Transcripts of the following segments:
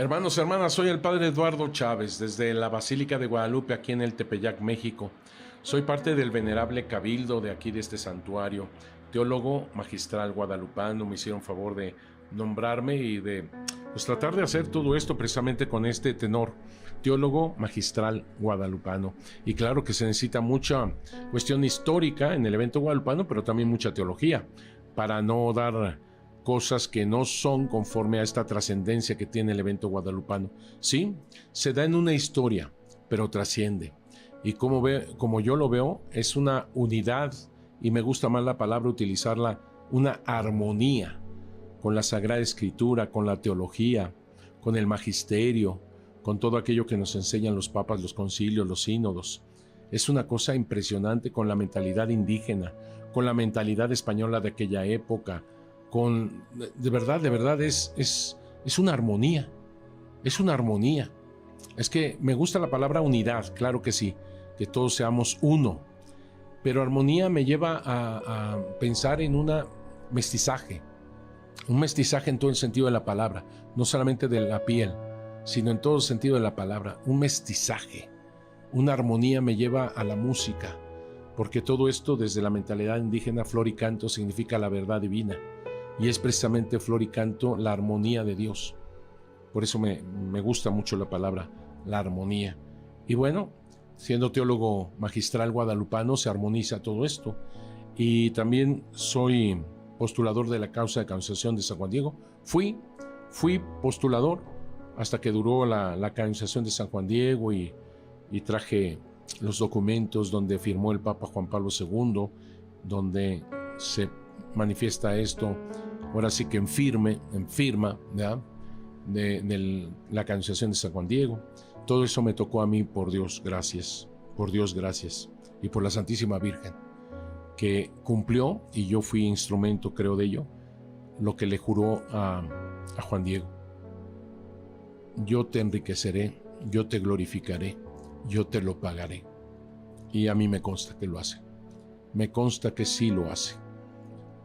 Hermanos, hermanas, soy el Padre Eduardo Chávez, desde la Basílica de Guadalupe, aquí en el Tepeyac, México. Soy parte del venerable cabildo de aquí, de este santuario, teólogo magistral guadalupano. Me hicieron favor de nombrarme y de tratar de hacer todo esto precisamente con este tenor, teólogo magistral guadalupano. Y claro que se necesita mucha cuestión histórica en el evento guadalupano, pero también mucha teología, para no dar cosas que no son conforme a esta trascendencia que tiene el evento guadalupano. Sí, se da en una historia, pero trasciende. Y como yo lo veo, es una unidad, y me gusta más la palabra utilizarla, una armonía con la Sagrada Escritura, con la teología, con el magisterio, con todo aquello que nos enseñan los papas, los concilios, los sínodos. Es una cosa impresionante con la mentalidad indígena, con la mentalidad española de aquella época, de verdad es una armonía, es una armonía. Es que me gusta la palabra unidad, claro que sí, que todos seamos uno, pero armonía me lleva a pensar en un mestizaje en todo el sentido de la palabra, no solamente de la piel, sino en todo el sentido de la palabra, un mestizaje. Una armonía me lleva a la música, porque todo esto desde la mentalidad indígena, flor y canto, significa la verdad divina. Y es precisamente flor y canto la armonía de Dios. Por eso me gusta mucho la palabra, la armonía. Y bueno, siendo teólogo magistral guadalupano, se armoniza todo esto. Y también soy postulador de la causa de canonización de San Juan Diego. Fui postulador hasta que duró la canonización de San Juan Diego y traje los documentos donde firmó el Papa Juan Pablo II, donde se manifiesta esto, ahora sí que en firma, ¿verdad? de la canonización de San Juan Diego. Todo eso me tocó a mí, por Dios gracias, y por la Santísima Virgen, que cumplió, y yo fui instrumento, creo, de ello, lo que le juró a Juan Diego. Yo te enriqueceré, yo te glorificaré, yo te lo pagaré. Y a mí me consta que lo hace, me consta que sí lo hace.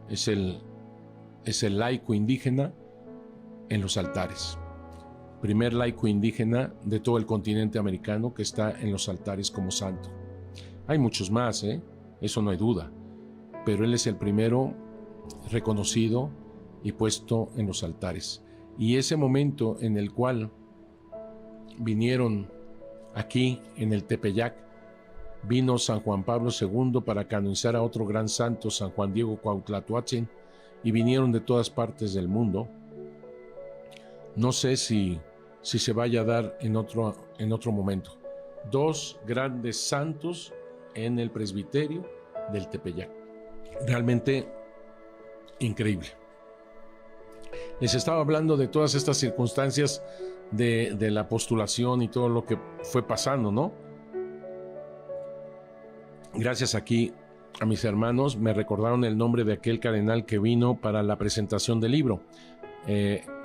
Es el laico indígena en los altares. Primer laico indígena de todo el continente americano que está en los altares como santo. Hay muchos más, eso no hay duda, pero él es el primero reconocido y puesto en los altares. Y ese momento en el cual vinieron aquí en el Tepeyac, vino San Juan Pablo II para canonizar a otro gran santo, San Juan Diego Cuauhtlatoatzin, y vinieron de todas partes del mundo. No sé si se vaya a dar en otro momento. Dos grandes santos en el presbiterio del Tepeyac. Realmente increíble. Les estaba hablando de todas estas circunstancias de la postulación y todo lo que fue pasando, ¿no? Gracias aquí a mis hermanos me recordaron el nombre de aquel cardenal que vino para la presentación del libro.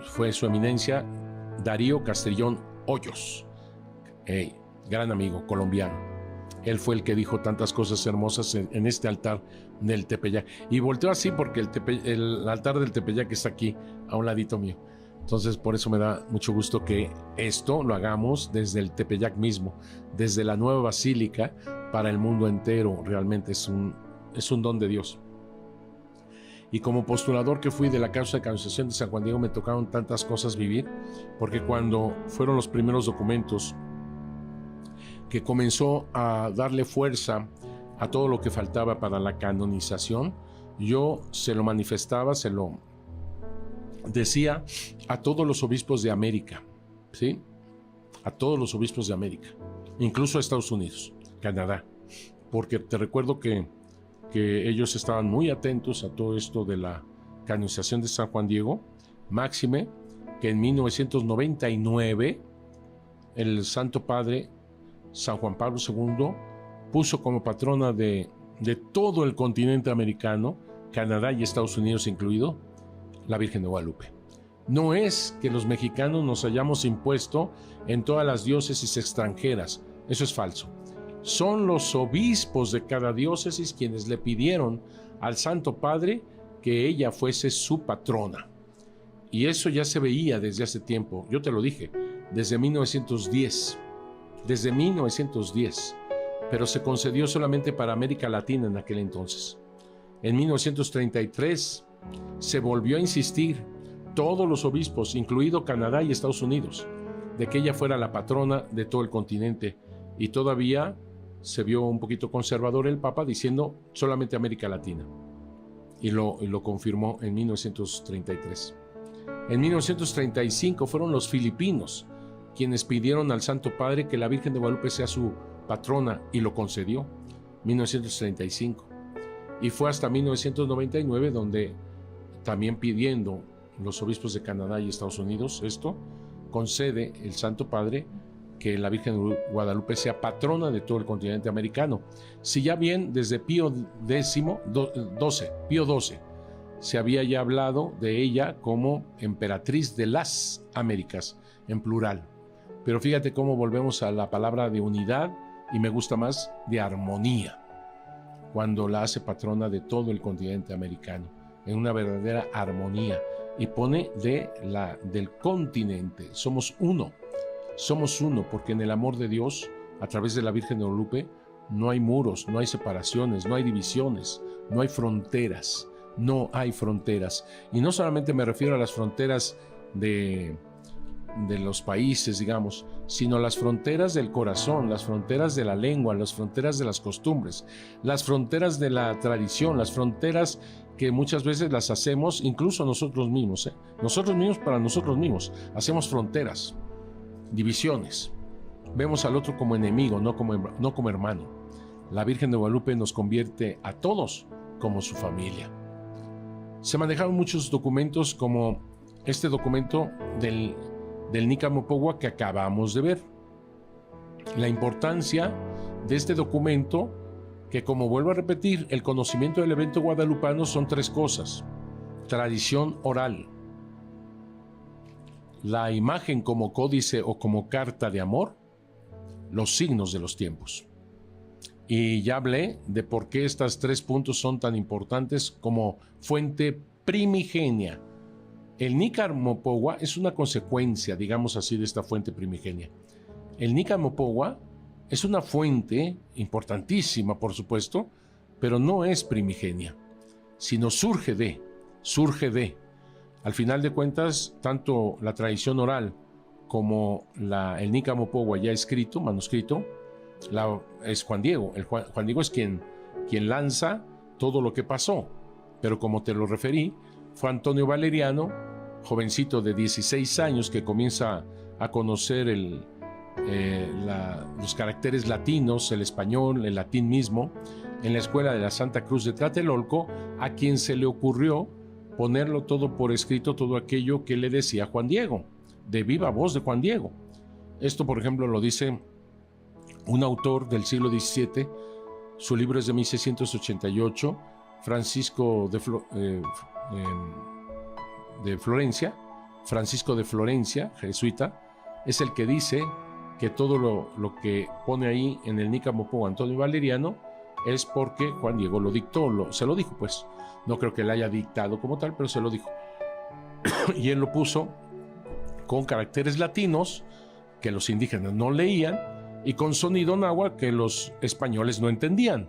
Fue su eminencia Darío Castrillón Hoyos, gran amigo colombiano. Él fue el que dijo tantas cosas hermosas en este altar del Tepeyac. Y volteó así porque el altar del Tepeyac está aquí, a un ladito mío. Entonces, por eso me da mucho gusto que esto lo hagamos desde el Tepeyac mismo, desde la nueva basílica para el mundo entero. Realmente es un don de Dios. Y como postulador que fui de la causa de canonización de San Juan Diego, me tocaron tantas cosas vivir, porque cuando fueron los primeros documentos que comenzó a darle fuerza a todo lo que faltaba para la canonización, yo se lo manifestaba, se lo decía a todos los obispos de América, ¿sí? A todos los obispos de América, incluso a Estados Unidos, Canadá, porque te recuerdo que ellos estaban muy atentos a todo esto de la canonización de San Juan Diego, máxime que en 1999 el Santo Padre San Juan Pablo II puso como patrona de todo el continente americano, Canadá y Estados Unidos incluido, la Virgen de Guadalupe. No es que los mexicanos nos hayamos impuesto en todas las diócesis extranjeras, eso es falso. Son los obispos de cada diócesis quienes le pidieron al Santo Padre que ella fuese su patrona. Y eso ya se veía desde hace tiempo. Yo te lo dije, desde 1910, pero se concedió solamente para América Latina en aquel entonces. En 1933 se volvió a insistir, todos los obispos, incluido Canadá y Estados Unidos, de que ella fuera la patrona de todo el continente, y todavía se vio un poquito conservador el Papa diciendo solamente América Latina, y lo confirmó en 1933. En 1935 fueron los filipinos quienes pidieron al Santo Padre que la Virgen de Guadalupe sea su patrona, y lo concedió, 1935. Y fue hasta 1999 donde, también pidiendo los obispos de Canadá y Estados Unidos esto, concede el Santo Padre que la Virgen de Guadalupe sea patrona de todo el continente americano. Si ya bien desde Pío XII se había ya hablado de ella como emperatriz de las Américas, en plural. Pero fíjate cómo volvemos a la palabra de unidad, y me gusta más de armonía, cuando la hace patrona de todo el continente americano, en una verdadera armonía, y pone del continente. Somos uno, porque en el amor de Dios, a través de la Virgen de Guadalupe, no hay muros, no hay separaciones, no hay divisiones, no hay fronteras, y no solamente me refiero a las fronteras de los países, digamos, sino las fronteras del corazón, las fronteras de la lengua, las fronteras de las costumbres, las fronteras de la tradición, las fronteras que muchas veces las hacemos incluso nosotros mismos, para nosotros mismos, hacemos fronteras, divisiones, vemos al otro como enemigo, no como hermano. La Virgen de Guadalupe nos convierte a todos como su familia. Se manejaron muchos documentos, como este documento del Nica Mopogua que acabamos de ver. La importancia de este documento, que, como vuelvo a repetir, el conocimiento del evento guadalupano son tres cosas: tradición oral, la imagen como códice o como carta de amor, los signos de los tiempos. Y ya hablé de por qué estos tres puntos son tan importantes como fuente primigenia. El Nica Mopogua es una consecuencia, digamos así, de esta fuente primigenia. El Nica Mopogua es una fuente importantísima, por supuesto, pero no es primigenia, sino surge de. Al final de cuentas, tanto la tradición oral como el Nica Mopogua ya escrito, manuscrito, es Juan Diego. Juan Diego es quien lanza todo lo que pasó, pero como te lo referí, fue Antonio Valeriano, jovencito de 16 años que comienza a conocer los caracteres latinos, el español, el latín mismo, en la escuela de la Santa Cruz de Tlatelolco, a quien se le ocurrió ponerlo todo por escrito, todo aquello que le decía Juan Diego, de viva voz de Juan Diego. Esto, por ejemplo, lo dice un autor del siglo XVII, su libro es de 1688, Francisco de Florencia, jesuita, es el que dice que todo lo que pone ahí en el Nica Mopogua Antonio Valeriano es porque Juan Diego lo dictó, se lo dijo, pues. No creo que le haya dictado como tal, pero se lo dijo. Y él lo puso con caracteres latinos que los indígenas no leían y con sonido náhuatl que los españoles no entendían,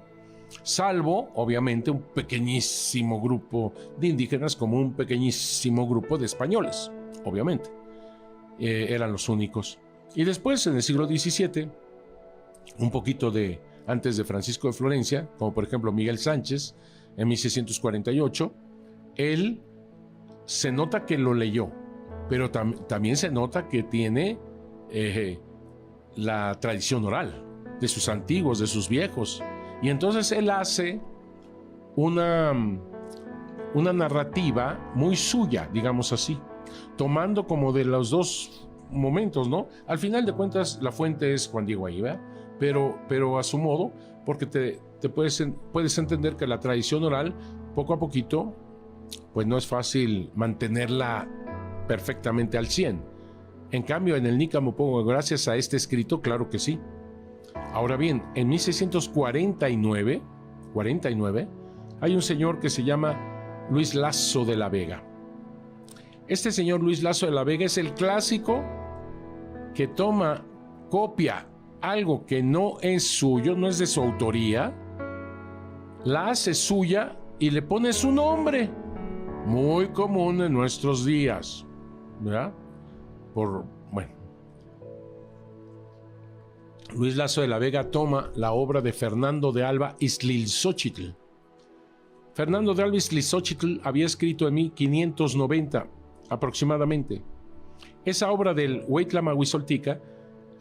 salvo, obviamente, un pequeñísimo grupo de indígenas como un pequeñísimo grupo de españoles, obviamente. Eran los únicos. Y después, en el siglo XVII, un poquito antes de Francisco de Florencia, como por ejemplo Miguel Sánchez, en 1648, él se nota que lo leyó, pero también se nota que tiene la tradición oral de sus antiguos, de sus viejos. Y entonces él hace una narrativa muy suya, digamos así, tomando como de los dos momentos, ¿no? Al final de cuentas, la fuente es Juan Diego ahí, ¿verdad? Pero a su modo, porque te puedes entender que la tradición oral, poco a poquito, pues no es fácil mantenerla perfectamente al 100. En cambio, en el Nica Mopogua, gracias a este escrito, claro que sí. Ahora bien, en 1649, hay un señor que se llama Luis Lasso de la Vega. Este señor Luis Lasso de la Vega es el clásico que copia algo que no es suyo, no es de su autoría, la hace suya y le pone su nombre. Muy común en nuestros días, ¿verdad? Luis Lasso de la Vega toma la obra de Fernando de Alba Ixtlilxóchitl. Fernando de Alba Ixtlilxóchitl había escrito en 1590 aproximadamente. Esa obra del Hueytlamoguizoltica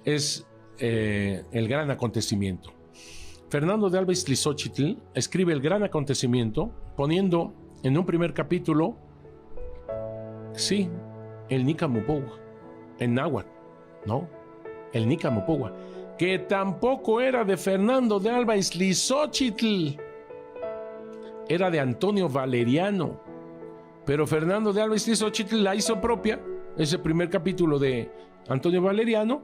es el gran acontecimiento. Fernando de Alba Ixtlilxóchitl escribe el gran acontecimiento poniendo en un primer capítulo, sí, el Nicamupogua, en náhuatl, ¿no? El Nicamupogua, que tampoco era de Fernando de Alba Ixtlilxóchitl, era de Antonio Valeriano, pero Fernando de Alba Ixtlilxóchitl la hizo propia, ese primer capítulo de Antonio Valeriano,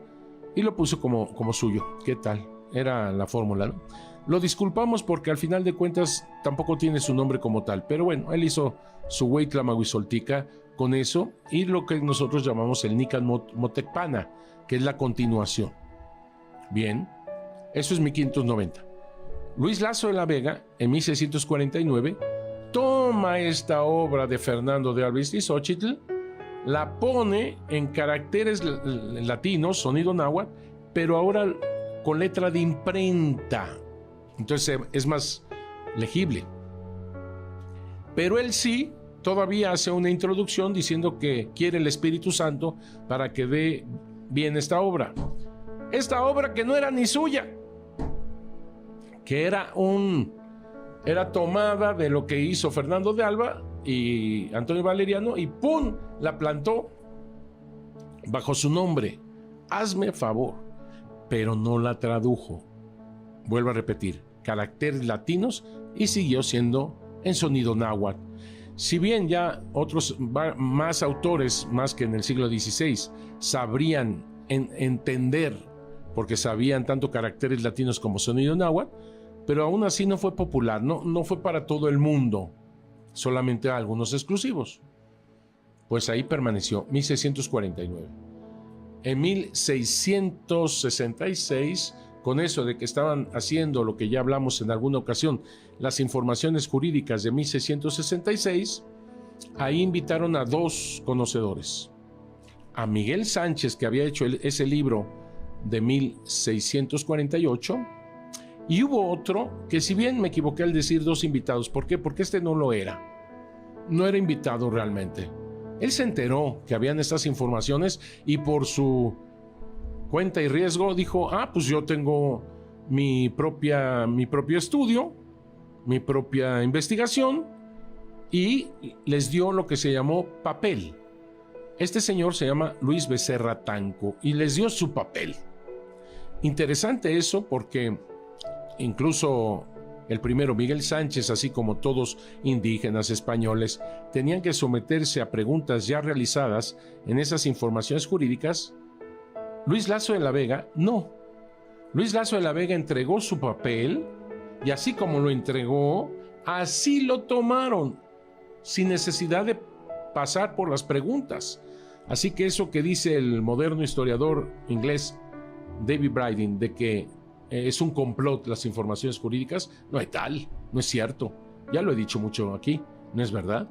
y lo puso como suyo. ¿Qué tal? Era la fórmula, ¿no? Lo disculpamos porque al final de cuentas tampoco tiene su nombre como tal, pero bueno, él hizo su Hueytlamoguizoltica con eso y lo que nosotros llamamos el Nican Motecpana, que es la continuación. Bien, eso es 1590. Luis Lasso de la Vega, en 1649, toma esta obra de Fernando de Alba Ixtlilxóchitl, la pone en caracteres latinos, sonido náhuatl, pero ahora con letra de imprenta. Entonces es más legible. Pero él sí todavía hace una introducción diciendo que quiere el Espíritu Santo para que dé bien esta obra. Esta obra que no era ni suya, que era tomada de lo que hizo Fernando de Alba y Antonio Valeriano y ¡pum!, la plantó bajo su nombre. Hazme favor, pero no la tradujo. Vuelvo a repetir, caracteres latinos y siguió siendo en sonido náhuatl. Si bien ya otros más autores, más que en el siglo XVI, sabrían entender, porque sabían tanto caracteres latinos como sonido náhuatl, pero aún así no fue popular, no fue para todo el mundo, solamente a algunos exclusivos. Pues ahí permaneció, 1649. En 1666, con eso de que estaban haciendo lo que ya hablamos en alguna ocasión, las informaciones jurídicas de 1666, ahí invitaron a dos conocedores. A Miguel Sánchez, que había hecho ese libro de 1648, y hubo otro que, si bien me equivoqué al decir dos invitados, ¿por qué? Porque este no lo era. No era invitado realmente. Él se enteró que habían estas informaciones y por su cuenta y riesgo dijo, pues yo tengo mi propio estudio, mi propia investigación, y les dio lo que se llamó papel. Este señor se llama Luis Becerra Tanco y les dio su papel. Interesante eso porque incluso el primero, Miguel Sánchez, así como todos indígenas españoles, tenían que someterse a preguntas ya realizadas en esas informaciones jurídicas. Luis Lasso de la Vega, no. Luis Lasso de la Vega entregó su papel y así como lo entregó, así lo tomaron, sin necesidad de pasar por las preguntas. Así que eso que dice el moderno historiador inglés David Briding, de que es un complot las informaciones jurídicas, no hay tal, no es cierto. Ya lo he dicho mucho aquí, no es verdad.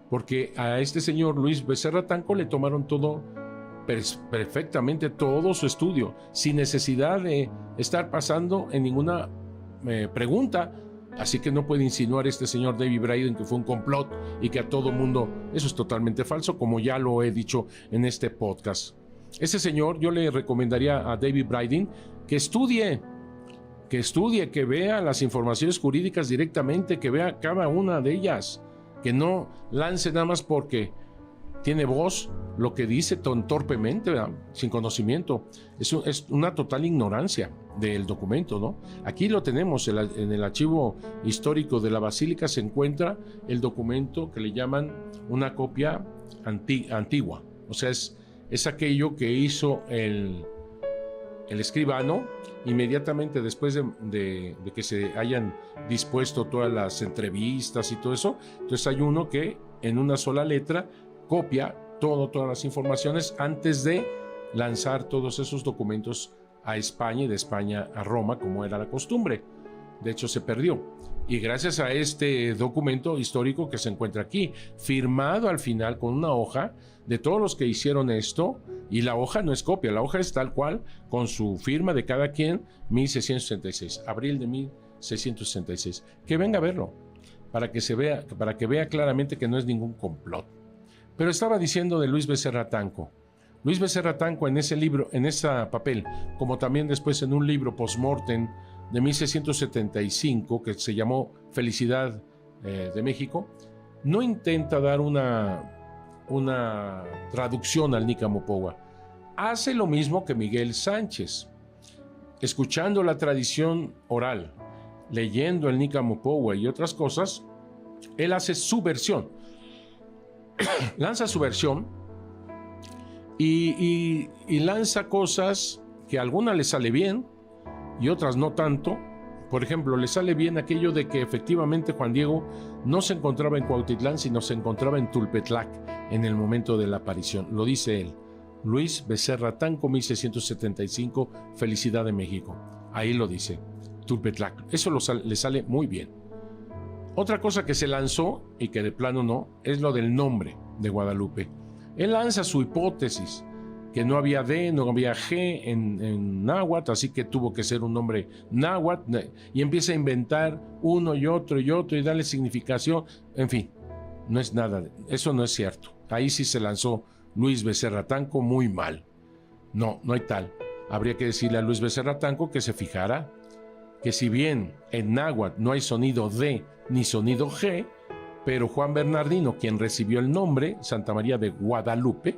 Porque a este señor Luis Becerra Tanco le tomaron todo, perfectamente todo su estudio, sin necesidad de estar pasando en ninguna pregunta. Así que no puede insinuar este señor David Briding que fue un complot y que a todo mundo, eso es totalmente falso, como ya lo he dicho en este podcast. Ese señor, yo le recomendaría a David Briding que estudie, que vea las informaciones jurídicas directamente, que vea cada una de ellas, que no lance nada más porque tiene voz lo que dice torpemente, ¿verdad? Sin conocimiento. Es una total ignorancia del documento, ¿no? Aquí lo tenemos, en el archivo histórico de la Basílica se encuentra el documento que le llaman una copia antigua. O sea, es aquello que hizo el escribano inmediatamente después de que se hayan dispuesto todas las entrevistas y todo eso. Entonces hay uno que en una sola letra copia todas las informaciones antes de lanzar todos esos documentos a España y de España a Roma, como era la costumbre. De hecho, se perdió. Y gracias a este documento histórico que se encuentra aquí, firmado al final con una hoja de todos los que hicieron esto, y la hoja no es copia, la hoja es tal cual, con su firma de cada quien, 1666, abril de 1666. Que venga a verlo, para que vea claramente que no es ningún complot. Pero estaba diciendo de Luis Becerra Tanco. Luis Becerra Tanco en ese libro, en ese papel, como también después en un libro post-mortem de 1675 que se llamó Felicidad de México, no intenta dar una traducción al Nicamopowa. Hace lo mismo que Miguel Sánchez, escuchando la tradición oral, leyendo el Nicamopowa y otras cosas. Él hace su versión, lanza su versión y lanza cosas que a algunas le sale bien y otras no tanto. Por ejemplo, le sale bien aquello de que efectivamente Juan Diego no se encontraba en Cuautitlán, sino se encontraba en Tulpetlac en el momento de la aparición. Lo dice él. Luis Becerra Tanco, 1675, Felicidad de México. Ahí lo dice, Tulpetlac. Eso le sale muy bien. Otra cosa que se lanzó, y que de plano no, es lo del nombre de Guadalupe. Él lanza su hipótesis, que no había D, no había G en náhuatl, así que tuvo que ser un nombre náhuatl, y empieza a inventar uno y otro y darle significación. En fin, no es nada, eso no es cierto. Ahí sí se lanzó Luis Becerra Tanco muy mal. No hay tal. Habría que decirle a Luis Becerra Tanco que se fijara que si bien en náhuatl no hay sonido D ni sonido G, pero Juan Bernardino, quien recibió el nombre Santa María de Guadalupe,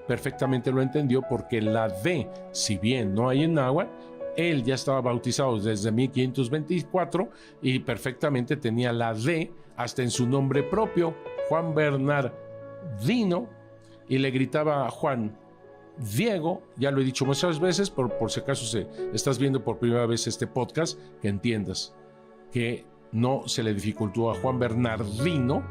perfectamente lo entendió, porque la D, si bien no hay en náhuatl, él ya estaba bautizado desde 1524 y perfectamente tenía la D hasta en su nombre propio, Juan Bernardino, y le gritaba a Juan Diego. Ya lo he dicho muchas veces, por si acaso estás viendo por primera vez este podcast, que entiendas que no se le dificultó a Juan Bernardino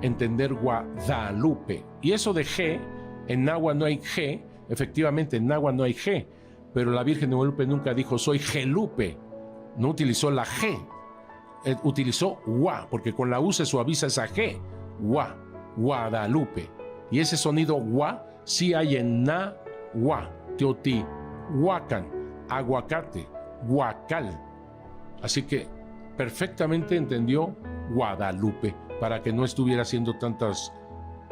entender Guadalupe. Y eso de G, en náhuatl no hay G, efectivamente en náhuatl no hay G, pero la Virgen de Guadalupe nunca dijo soy Gelupe, no utilizó la G, utilizó Gua, porque con la U se suaviza esa G, Guadalupe. Y ese sonido Gua sí hay en Nahua, Teotihuacán, aguacate, guacal. Así que perfectamente entendió Guadalupe, para que no estuviera haciendo tantas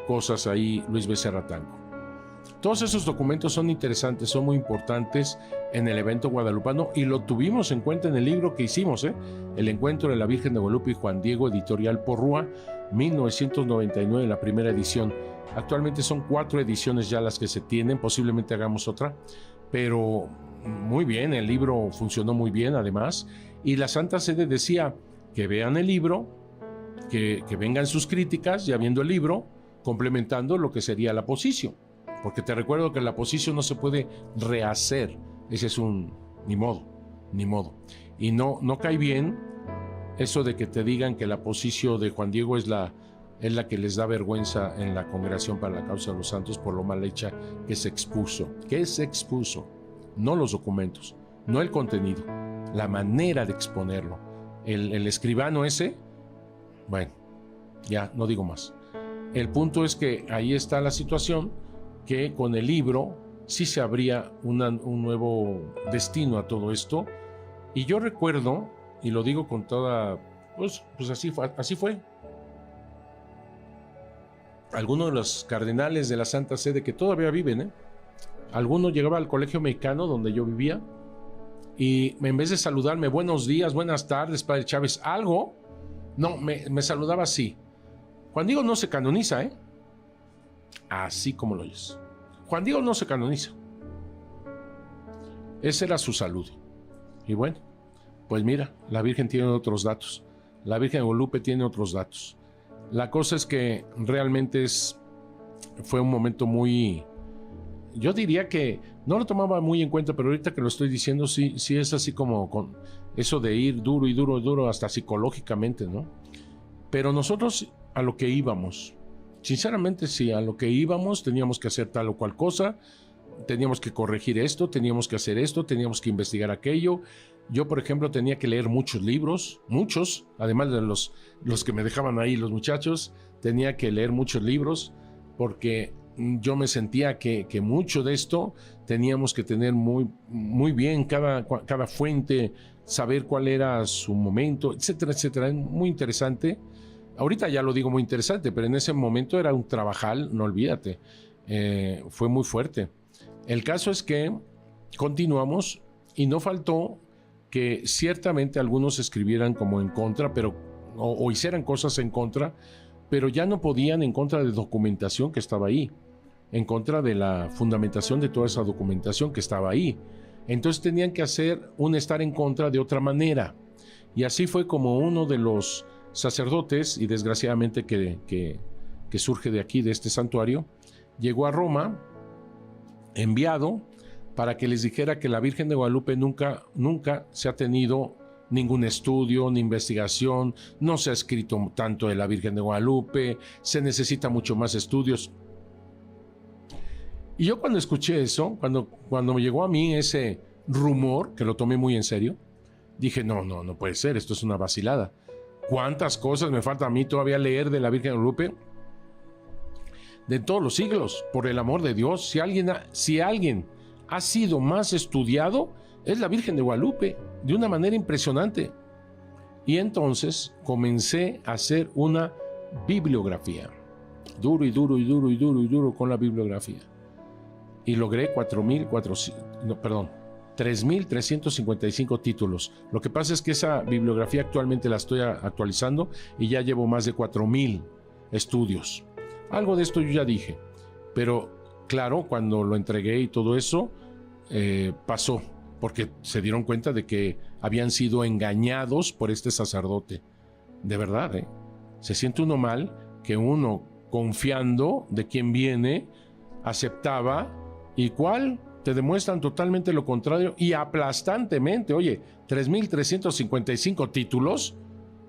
cosas ahí Luis Becerra Tanco. Todos esos documentos son interesantes, son muy importantes en el evento guadalupano, y lo tuvimos en cuenta en el libro que hicimos, El encuentro de la Virgen de Guadalupe y Juan Diego, editorial Porrúa, 1999, la primera edición. Actualmente son 4 ediciones ya las que se tienen, posiblemente hagamos otra, pero muy bien, el libro funcionó muy bien además, y la Santa Sede decía que vean el libro, que vengan sus críticas ya viendo el libro, complementando lo que sería la posición, porque te recuerdo que la posición no se puede rehacer, ese es un ni modo, y no cae bien eso de que te digan que la posición de Juan Diego es la que les da vergüenza en la Congregación para la Causa de los Santos por lo mal hecha que se expuso. ¿Qué se expuso? No los documentos, no el contenido, la manera de exponerlo. El escribano ese, bueno, ya no digo más. El punto es que ahí está la situación, que con el libro sí se abría un nuevo destino a todo esto. Y yo recuerdo, y lo digo con toda, pues así fue. Algunos de los cardenales de la Santa Sede que todavía viven, alguno llegaba al colegio mexicano donde yo vivía, y en vez de saludarme buenos días, buenas tardes, Padre Chávez, algo, no, me saludaba así. Juan Diego no se canoniza, así como lo oyes. Juan Diego no se canoniza. Ese era su saludo. Y bueno, pues mira, la Virgen tiene otros datos. La Virgen de Guadalupe tiene otros datos. La cosa es que realmente fue un momento muy... Yo diría que no lo tomaba muy en cuenta, pero ahorita que lo estoy diciendo, sí es así como con eso de ir duro, hasta psicológicamente, ¿no? Pero nosotros a lo que íbamos, sinceramente sí, a lo que íbamos, teníamos que hacer tal o cual cosa, teníamos que corregir esto, teníamos que hacer esto, teníamos que investigar aquello. Yo, por ejemplo, tenía que leer muchos libros, muchos, además de los que me dejaban ahí los muchachos, tenía que leer muchos libros porque yo me sentía que mucho de esto teníamos que tener muy bien cada fuente, saber cuál era su momento, etcétera, etcétera. Es muy interesante. Ahorita ya lo digo muy interesante, pero en ese momento era un trabajal, no olvídate. Fue muy fuerte. El caso es que continuamos y no faltó que ciertamente algunos escribieran como en contra, pero o hicieran cosas en contra, pero ya no podían en contra de documentación que estaba ahí, en contra de la fundamentación de toda esa documentación que estaba ahí. Entonces tenían que hacer un estar en contra de otra manera. Y así fue como uno de los sacerdotes, y desgraciadamente que surge de aquí, de este santuario, llegó a Roma, enviado para que les dijera que la Virgen de Guadalupe nunca se ha tenido ningún estudio ni investigación, no se ha escrito tanto de la Virgen de Guadalupe, se necesita mucho más estudios. Y yo cuando escuché eso, cuando me llegó a mí ese rumor, que lo tomé muy en serio, dije, no puede ser, esto es una vacilada. ¿Cuántas cosas me falta a mí todavía leer de la Virgen de Guadalupe? De todos los siglos, por el amor de Dios, si alguien ha sido más estudiado, es la Virgen de Guadalupe, de una manera impresionante. Y entonces comencé a hacer una bibliografía, duro con la bibliografía. Y logré 3,355 títulos. Lo que pasa es que esa bibliografía actualmente la estoy actualizando y ya llevo más de 4,000 estudios. Algo de esto yo ya dije, pero claro, cuando lo entregué y todo eso, pasó, porque se dieron cuenta de que habían sido engañados por este sacerdote. De verdad, se siente uno mal que uno, confiando de quien viene, aceptaba, y cuál te demuestran totalmente lo contrario y aplastantemente. Oye, 3,355 títulos,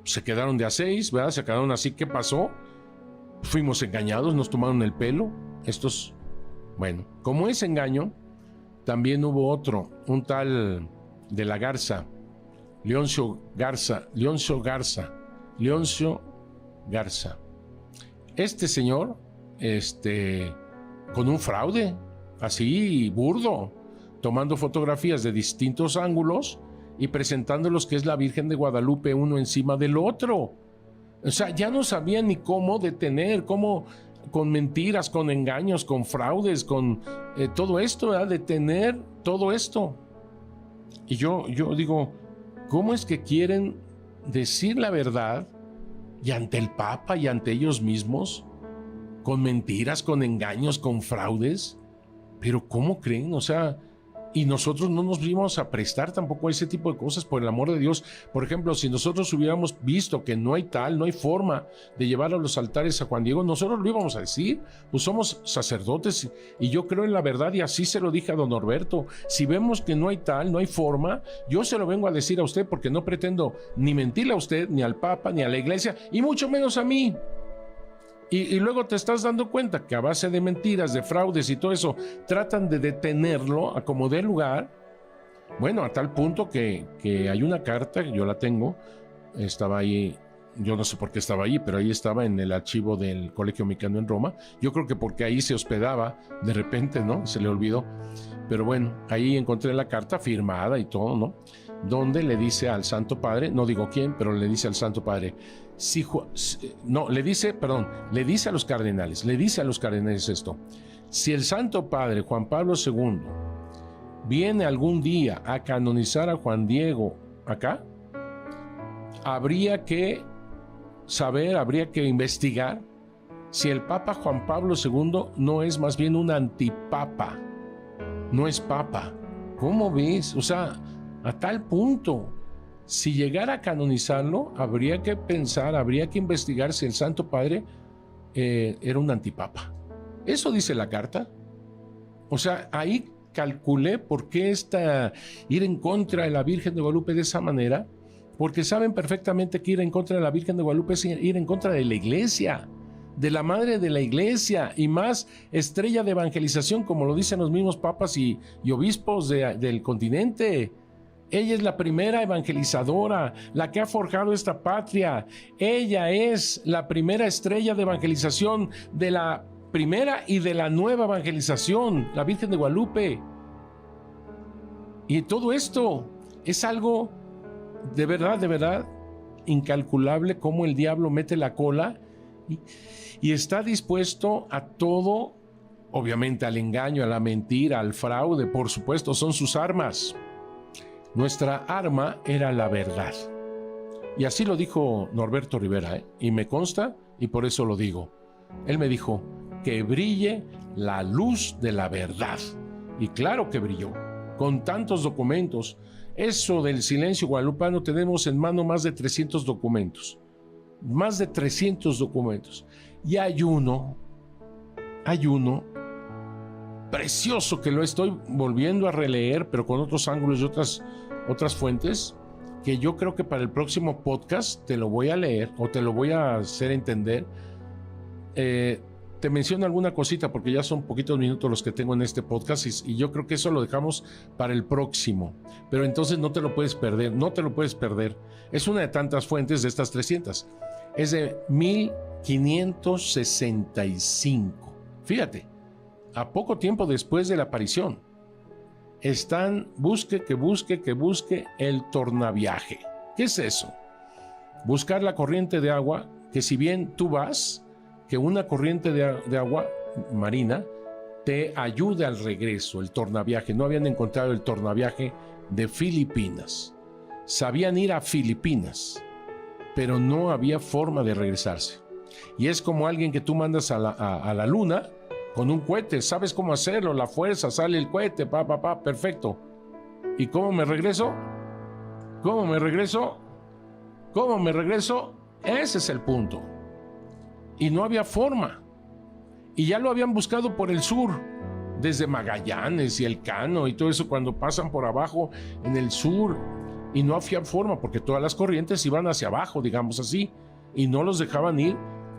se quedaron de a 6, ¿verdad? Se quedaron así, ¿qué pasó? Fuimos engañados, nos tomaron el pelo. Bueno, como ese engaño, también hubo otro, un tal de la Garza, Leoncio Garza. Este señor, con un fraude, así burdo, tomando fotografías de distintos ángulos y presentándolos que es la Virgen de Guadalupe uno encima del otro. O sea, ya no sabían ni cómo detener, cómo con mentiras, con engaños, con fraudes, con todo esto, ¿verdad? Detener todo esto. Y yo digo, ¿cómo es que quieren decir la verdad y ante el Papa y ante ellos mismos? Con mentiras, con engaños, con fraudes. Pero ¿cómo creen? O sea, y nosotros no nos íbamos a prestar tampoco a ese tipo de cosas, por el amor de Dios. Por ejemplo, si nosotros hubiéramos visto que no hay forma de llevar a los altares a Juan Diego, nosotros lo íbamos a decir. Pues somos sacerdotes y yo creo en la verdad, y así se lo dije a don Norberto. Si vemos que no hay forma, yo se lo vengo a decir a usted, porque no pretendo ni mentirle a usted, ni al Papa, ni a la Iglesia, y mucho menos a mí. Y luego te estás dando cuenta que a base de mentiras, de fraudes y todo eso, tratan de detenerlo a como dé lugar. Bueno, a tal punto que hay una carta, yo la tengo, estaba ahí, yo no sé por qué estaba ahí, pero ahí estaba en el archivo del Colegio Mexicano en Roma. Yo creo que porque ahí se hospedaba, de repente, ¿no? Se le olvidó. Pero bueno, ahí encontré la carta firmada y todo, ¿no? Donde le dice al Santo Padre, no digo quién, pero le dice al Santo Padre, le dice a los cardenales, esto: si el Santo Padre Juan Pablo II viene algún día a canonizar a Juan Diego acá, habría que saber, habría que investigar si el Papa Juan Pablo II no es más bien un antipapa, no es papa. ¿Cómo ves? O sea, a tal punto. Si llegara a canonizarlo, habría que pensar, habría que investigar si el Santo Padre era un antipapa. Eso dice la carta. O sea, ahí calculé por qué ir en contra de la Virgen de Guadalupe de esa manera, porque saben perfectamente que ir en contra de la Virgen de Guadalupe es ir en contra de la Iglesia, de la madre de la iglesia y más estrella de evangelización, como lo dicen los mismos papas y obispos del continente. Ella es la primera evangelizadora, la que ha forjado esta patria. Ella es la primera estrella de evangelización de la primera y de la nueva evangelización, la Virgen de Guadalupe. Y todo esto es algo de verdad, incalculable, cómo el diablo mete la cola y está dispuesto a todo, obviamente al engaño, a la mentira, al fraude, por supuesto, son sus armas. Nuestra arma era la verdad. Y así lo dijo Norberto Rivera, y me consta, y por eso lo digo. Él me dijo, que brille la luz de la verdad. Y claro que brilló, con tantos documentos. Eso del silencio guadalupano, tenemos en mano más de 300 documentos. Más de 300 documentos. Y hay uno precioso que lo estoy volviendo a releer, pero con otros ángulos y otras fuentes, que yo creo que para el próximo podcast te lo voy a leer o te lo voy a hacer entender. Te menciono alguna cosita porque ya son poquitos minutos los que tengo en este podcast y yo creo que eso lo dejamos para el próximo, pero entonces no te lo puedes perder. Es una de tantas fuentes de estas 300. Es de 1565. Fíjate, a poco tiempo después de la aparición. Busque el tornaviaje. ¿Qué es eso? Buscar la corriente de agua, que si bien tú vas, que una corriente de agua marina te ayude al regreso, el tornaviaje. No habían encontrado el tornaviaje de Filipinas. Sabían ir a Filipinas, pero no había forma de regresarse. Y es como alguien que tú mandas a la luna con un cohete. ¿Sabes cómo hacerlo? La fuerza, sale el cohete, perfecto. ¿Y cómo me regreso? Ese es el punto. Y no había forma. Y ya lo habían buscado por el sur, desde Magallanes y Elcano y todo eso, cuando pasan por abajo en el sur. Y no había forma, porque todas las corrientes iban hacia abajo, digamos así, y no los dejaban ir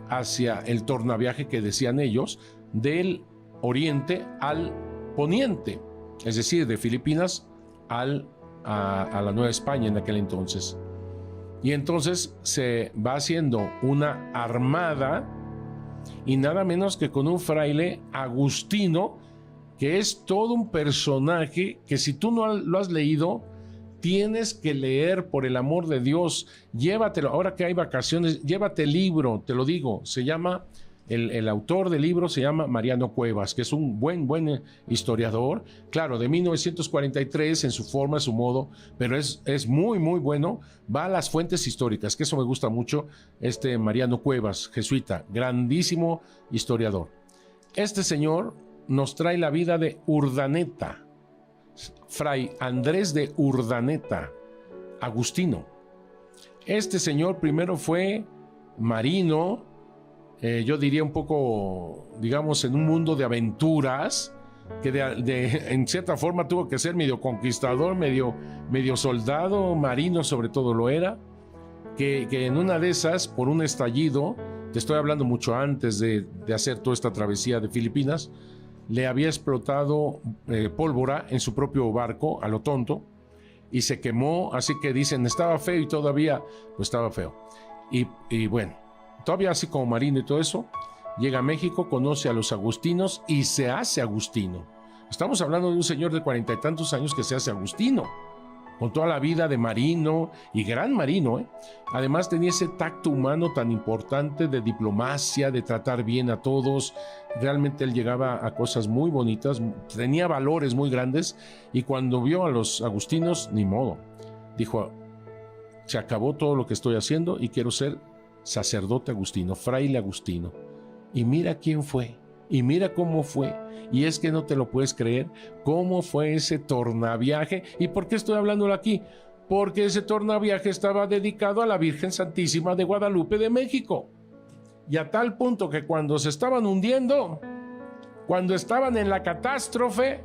hacia el tornaviaje que decían ellos, del oriente al poniente, es decir, de Filipinas a la Nueva España en aquel entonces. Y entonces se va haciendo una armada, y nada menos que con un fraile agustino, que es todo un personaje que si tú no lo has leído, tienes que leer, por el amor de Dios. Llévatelo, ahora que hay vacaciones, llévate el libro, te lo digo, se llama, el autor del libro se llama Mariano Cuevas, que es un buen historiador, claro, de 1943 en su forma, en su modo, pero es muy bueno, va a las fuentes históricas, que eso me gusta mucho. Mariano Cuevas, jesuita, grandísimo historiador. Este señor nos trae la vida de Urdaneta, Fray Andrés de Urdaneta, agustino. Este señor primero fue marino, yo diría un poco, digamos, en un mundo de aventuras, que en cierta forma tuvo que ser medio conquistador, medio soldado, marino sobre todo lo era, que en una de esas, por un estallido, te estoy hablando mucho antes de hacer toda esta travesía de Filipinas, le había explotado pólvora en su propio barco, a lo tonto, y se quemó, así que dicen, estaba feo, y todavía, pues estaba feo. Y bueno, todavía así como marino y todo eso, llega a México, conoce a los agustinos y se hace agustino. Estamos hablando de un señor de 40 y tantos años que se hace agustino, con toda la vida de marino, y gran marino, Además tenía ese tacto humano tan importante, de diplomacia, de tratar bien a todos. Realmente él llegaba a cosas muy bonitas, tenía valores muy grandes, y cuando vio a los agustinos, ni modo, dijo, se acabó todo lo que estoy haciendo y quiero ser sacerdote agustino, fraile agustino. Y mira quién fue, y mira cómo fue. Y es que no te lo puedes creer cómo fue ese tornaviaje. ¿Y por qué estoy hablándolo aquí? Porque ese tornaviaje estaba dedicado a la Virgen Santísima de Guadalupe de México. Y a tal punto que cuando se estaban hundiendo, cuando estaban en la catástrofe,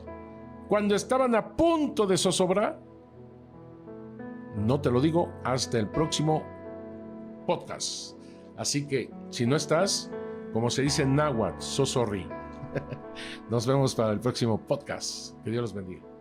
cuando estaban a punto de zozobrar, no te lo digo hasta el próximo podcast. Así que si no estás, Como se dice en náhuatl, so sorry. Nos vemos para el próximo podcast. Que Dios los bendiga.